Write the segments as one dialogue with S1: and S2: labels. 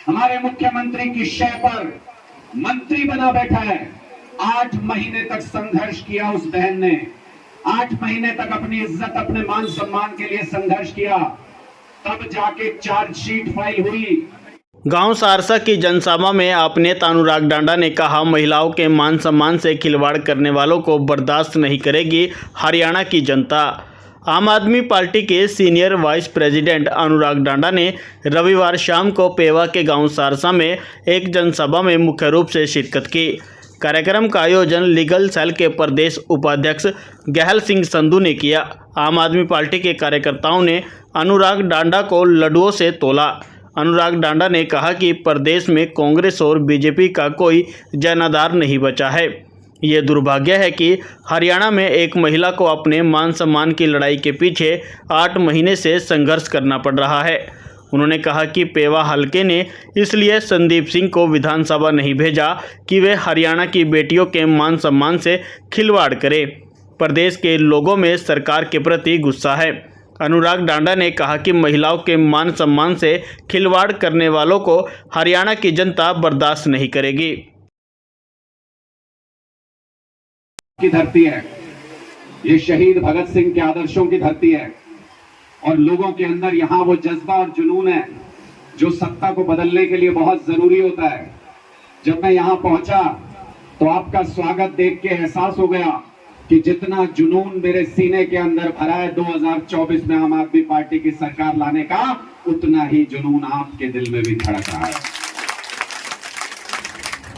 S1: हमारे मुख्यमंत्री की शय पर मंत्री बना बैठा है। 8 महीने तक संघर्ष किया उस बहन ने, 8 महीने तक अपनी इज्जत, अपने मान सम्मान के लिए संघर्ष किया, तब जाके चार्जशीट फाइल हुई।
S2: गांव सारसा की जनसभा में आप नेता अनुराग डांडा ने कहा, महिलाओं के मान सम्मान से खिलवाड़ करने वालों को बर्दाश्त नहीं करेगी हरियाणा की जनता। आम आदमी पार्टी के सीनियर वाइस प्रेसिडेंट अनुराग डांडा ने रविवार शाम को पेवा के गांव सारसा में एक जनसभा में मुख्य रूप से शिरकत की। कार्यक्रम का आयोजन लीगल सेल के प्रदेश उपाध्यक्ष गहल सिंह संधू ने किया। आम आदमी पार्टी के कार्यकर्ताओं ने अनुराग डांडा को लड्डुओं से तोला। अनुराग डांडा ने कहा कि प्रदेश में कांग्रेस और बीजेपी का कोई जनाधार नहीं बचा है। ये दुर्भाग्य है कि हरियाणा में एक महिला को अपने मान सम्मान की लड़ाई के पीछे 8 महीने से संघर्ष करना पड़ रहा है। उन्होंने कहा कि पेवा हलके ने इसलिए संदीप सिंह को विधानसभा नहीं भेजा कि वे हरियाणा की बेटियों के मान सम्मान से खिलवाड़ करें। प्रदेश के लोगों में सरकार के प्रति गुस्सा है। अनुराग डांडा ने कहा कि महिलाओं के मान सम्मान से खिलवाड़ करने वालों को हरियाणा की जनता बर्दाश्त नहीं करेगी।
S1: की धरती है, ये शहीद भगत सिंह के आदर्शों की धरती है और लोगों के अंदर यहाँ वो जज्बा और जुनून है जो सत्ता को बदलने के लिए बहुत जरूरी होता है। जब मैं यहाँ पहुंचा तो आपका स्वागत देख के एहसास हो गया कि जितना जुनून मेरे सीने के अंदर भरा है 2024 में आम आदमी पार्टी की सरकार लाने का, उतना ही जुनून आपके दिल में भी धड़क रहा है।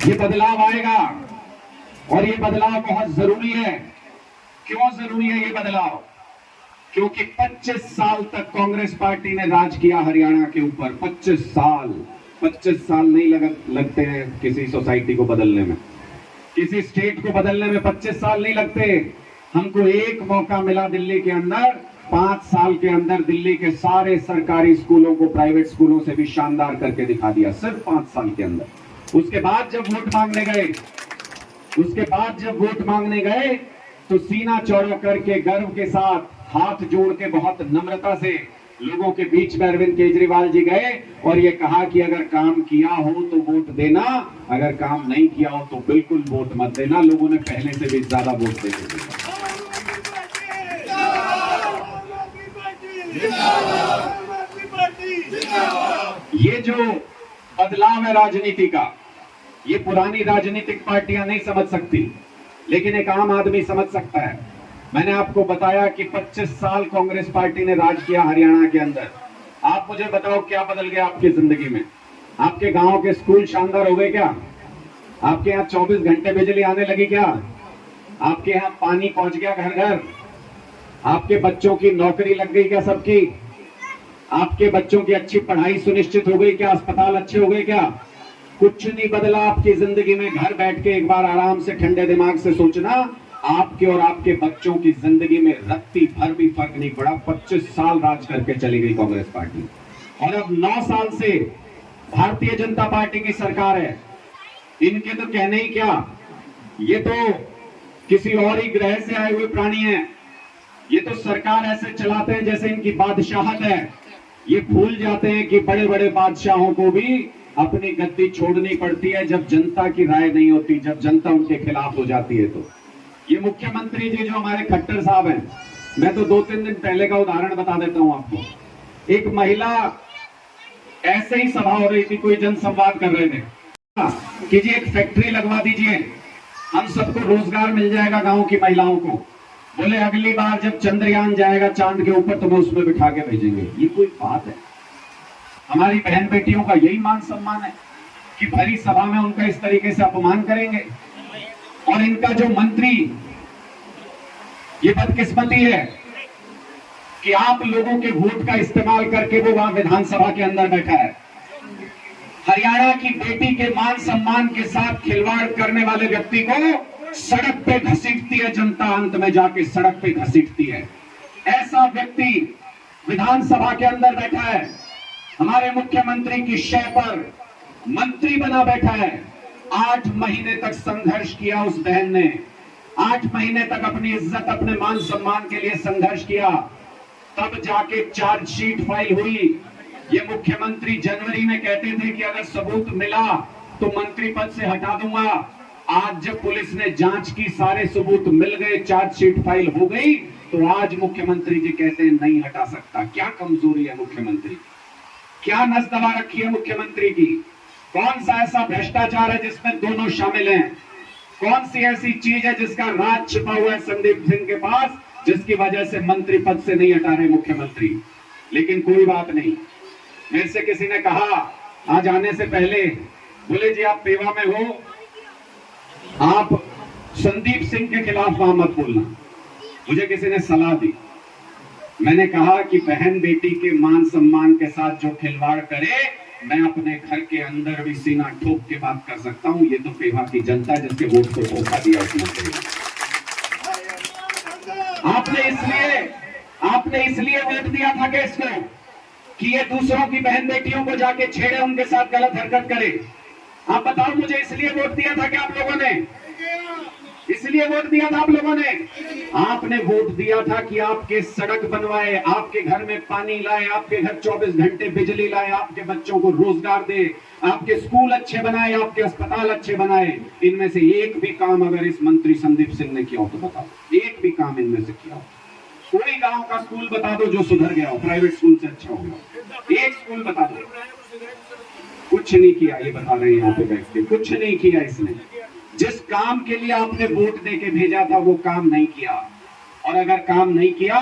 S1: ये बदलाव आएगा और ये बदलाव बहुत जरूरी है। क्यों जरूरी है ये बदलाव? क्योंकि 25 साल तक कांग्रेस पार्टी ने राज किया हरियाणा के ऊपर। 25 साल नहीं लगते हैं किसी सोसाइटी को बदलने में, किसी स्टेट को बदलने में 25 साल नहीं लगते। हमको एक मौका मिला दिल्ली के अंदर, 5 साल के अंदर दिल्ली के सारे सरकारी स्कूलों को प्राइवेट स्कूलों से भी शानदार करके दिखा दिया, सिर्फ 5 साल के अंदर। उसके बाद जब वोट मांगने गए तो सीना चौड़ा करके गर्व के साथ हाथ जोड़ के बहुत नम्रता से लोगों के बीच में अरविंद केजरीवाल जी गए और ये कहा कि अगर काम किया हो तो वोट देना, अगर काम नहीं किया हो तो बिल्कुल वोट मत देना। लोगों ने पहले से भी ज्यादा वोट दे दिया। ये जो बदलाव है राजनीति का, ये पुरानी राजनीतिक पार्टियां नहीं समझ सकती, लेकिन एक आम आदमी समझ सकता है। मैंने आपको बताया कि 25 साल कांग्रेस पार्टी ने राज किया हरियाणा के अंदर। आप मुझे बताओ क्या बदल गया आपकी जिंदगी में? आपके गांव के स्कूल शानदार हो गए क्या? आपके यहाँ 24 घंटे बिजली आने लगी क्या? आपके यहाँ पानी पहुंच गया घर घर? आपके बच्चों की नौकरी लग गई क्या सबकी? आपके बच्चों की अच्छी पढ़ाई सुनिश्चित हो गई क्या? अस्पताल अच्छे हो गए क्या? कुछ नहीं बदला आपकी जिंदगी में। घर बैठ के एक बार आराम से ठंडे दिमाग से सोचना, आपके और आपके बच्चों की जिंदगी में रत्ती भर भी फर्क नहीं पड़ा। 25 साल राज करके चली गई कांग्रेस पार्टी और अब 9 साल से भारतीय जनता पार्टी की सरकार है। इनके तो कहने ही क्या, ये तो किसी और ही ग्रह से आए हुए प्राणी हैं। ये तो सरकार ऐसे चलाते हैं जैसे इनकी बादशाहत है। ये भूल जाते हैं कि बड़े बड़े बादशाहों को भी अपनी गद्दी छोड़नी पड़ती है जब जनता की राय नहीं होती, जब जनता उनके खिलाफ हो जाती है। तो ये मुख्यमंत्री जी जो हमारे खट्टर साहब हैं, मैं तो 2-3 दिन पहले का उदाहरण बता देता हूं आपको। एक महिला ऐसे ही सभा हो रही थी, कोई जनसंवाद कर रहे थे कि जी एक फैक्ट्री लगवा दीजिए, हम सबको रोजगार मिल जाएगा गांव की महिलाओं को। बोले अगली बार जब चंद्रयान जाएगा चांद के ऊपर तो वो उसमें बिठा के भेजेंगे। ये कोई बात है? हमारी बहन बेटियों का यही मान सम्मान है कि भरी सभा में उनका इस तरीके से अपमान करेंगे? और इनका जो मंत्री, ये बदकिस्मती है कि आप लोगों के वोट का इस्तेमाल करके वो वहां विधानसभा के अंदर बैठा है। हरियाणा की बेटी के मान सम्मान के साथ खिलवाड़ करने वाले व्यक्ति को सड़क पे घसीटती है जनता, अंत में जाके सड़क पे घसीटती है। ऐसा व्यक्ति विधानसभा के अंदर बैठा है, हमारे मुख्यमंत्री की शय पर मंत्री बना बैठा है। 8 महीने तक संघर्ष किया उस बहन ने, 8 महीने तक अपनी इज्जत, अपने मान सम्मान के लिए संघर्ष किया, तब जाके चार्जशीट फाइल हुई। ये मुख्यमंत्री जनवरी में कहते थे कि अगर सबूत मिला तो मंत्री पद से हटा दूंगा। आज जब पुलिस ने जांच की, सारे सबूत मिल गए, चार्जशीट फाइल हो गई, तो आज मुख्यमंत्री जी कहते हैं नहीं हटा सकता। क्या कमजोरी है मुख्यमंत्री, क्या नस दबा रखी है मुख्यमंत्री की? कौन सा ऐसा भ्रष्टाचार है जिसमें दोनों शामिल हैं? कौन सी ऐसी चीज है जिसका राज छिपा हुआ है संदीप सिंह के पास, जिसकी वजह से मंत्री पद से नहीं हटा रहे मुख्यमंत्री? लेकिन कोई बात नहीं। मेरे से किसी ने कहा आज आने से पहले, बोले जी आप पेवा में हो, आप संदीप सिंह के खिलाफ वहां मत बोलना। मुझे किसी ने सलाह दी। मैंने कहा कि बहन बेटी के मान सम्मान के साथ जो खिलवाड़ करे, मैं अपने घर के अंदर भी सीना ठोक के बात कर सकता हूं। ये तो पेवा की जनता जिसके वोट को धोखा दिया उस मंत्री ने। आपने इसलिए वोट दिया था कि इसको, कि ये दूसरों की बहन बेटियों को जाके छेड़े, उनके साथ गलत हरकत करे। आप बताओ मुझे, इसलिए वोट दिया था कि आप लोगों ने? इसलिए वोट दिया था आप लोगों ने? आपने वोट दिया था कि आपके सड़क बनवाए, आपके घर में पानी लाए, आपके घर 24 घंटे बिजली लाए, आपके बच्चों को रोजगार दे, आपके स्कूल अच्छे बनाए, आपके अस्पताल अच्छे बनाए। इनमें से एक भी काम अगर इस मंत्री संदीप सिंह ने किया हो तो बताओ, एक भी काम इनमें से किया हो? कोई गांव का स्कूल बता दो जो सुधर गया हो, प्राइवेट स्कूल से अच्छा हो गया, एक स्कूल बता दो। कुछ नहीं किया, ये बता रहे हैं यहाँ पे बैठ के, कुछ नहीं किया इसने। जिस काम के लिए आपने वोट देके भेजा था वो काम नहीं किया। और अगर काम नहीं किया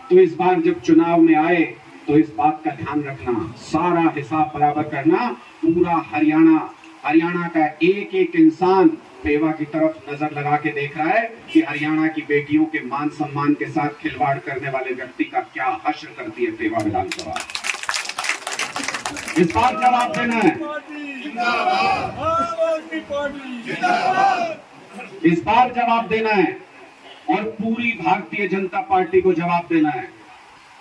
S1: तो इस बार जब चुनाव में आए तो इस बात का ध्यान रखना, सारा हिसाब बराबर करना। पूरा हरियाणा का एक एक इंसान पेवा की तरफ नजर लगा के देख रहा है कि हरियाणा की बेटियों के मान सम्मान के साथ खिलवाड़ करने वाले व्यक्ति का क्या हश्र करती है पेवा विधानसभा। इस बार जवाब देना है, इस बार जवाब देना है और पूरी भारतीय जनता पार्टी को जवाब देना है।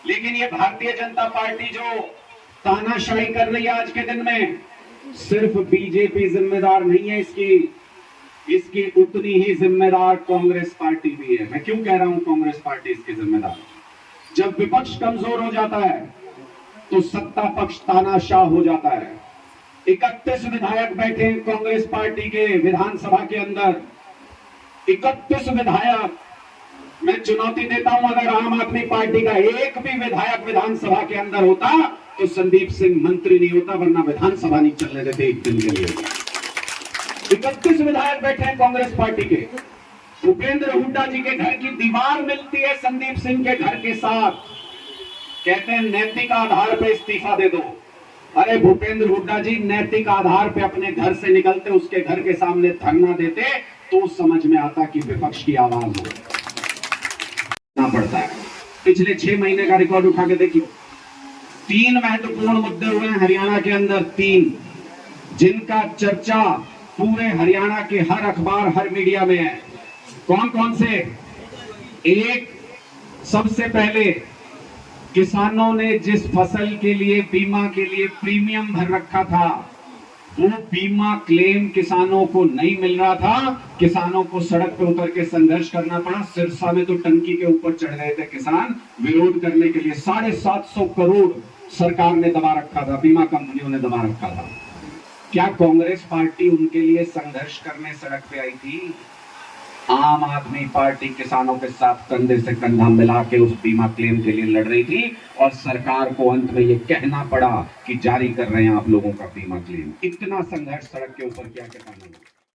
S1: लेकिन ये भारतीय जनता पार्टी जो तानाशाही कर रही है आज के दिन में, सिर्फ बीजेपी जिम्मेदार नहीं है इसकी उतनी ही जिम्मेदार कांग्रेस पार्टी भी है। मैं क्यों कह रहा हूं कांग्रेस पार्टी इसकी जिम्मेदार? जब विपक्ष कमजोर हो जाता है तो सत्ता पक्ष तानाशाह हो जाता है। 31 विधायक बैठे हैं कांग्रेस पार्टी के विधानसभा के अंदर, 31 विधायक। मैं चुनौती देता हूं, अगर आम आदमी पार्टी का एक भी विधायक विधानसभा के अंदर होता तो संदीप सिंह मंत्री नहीं होता, वरना विधानसभा नहीं चलने देते एक दिन के लिए। 31 विधायक बैठे हैं कांग्रेस पार्टी के। भूपेंद्र हुड्डा जी के घर की दीवार मिलती है संदीप सिंह के घर के साथ, कहते हैं नैतिक आधार पे इस्तीफा दे दो। अरे भूपेंद्र हुड्डा जी नैतिक आधार पे अपने घर से निकलते, उसके घर के सामने धरना देते तो समझ में आता कि विपक्ष की आवाज हो पड़ता है। पिछले 6 महीने का रिकॉर्ड उठा के देखिए, 3 महत्वपूर्ण मुद्दे हुए हैं हरियाणा के अंदर, 3 जिनका चर्चा पूरे हरियाणा के हर अखबार हर मीडिया में है। कौन कौन से? एक, सबसे पहले किसानों ने जिस फसल के लिए बीमा के लिए प्रीमियम भर रखा था, वो बीमा क्लेम किसानों को नहीं मिल रहा था। किसानों को सड़क पर उतर के संघर्ष करना पड़ा। सिरसा में तो टंकी के ऊपर चढ़ गए थे किसान विरोध करने के लिए। 750 करोड़ सरकार ने दबा रखा था, बीमा कंपनियों ने दबा रखा था। क्या कांग्रेस पार्टी उनके लिए संघर्ष करने सड़क पे आई थी? आम आदमी पार्टी किसानों के साथ कंधे से कंधा मिला के उस बीमा क्लेम के लिए लड़ रही थी और सरकार को अंत में ये कहना पड़ा कि जारी कर रहे हैं आप लोगों का बीमा क्लेम। इतना संघर्ष सड़क के ऊपर क्या किसानों ने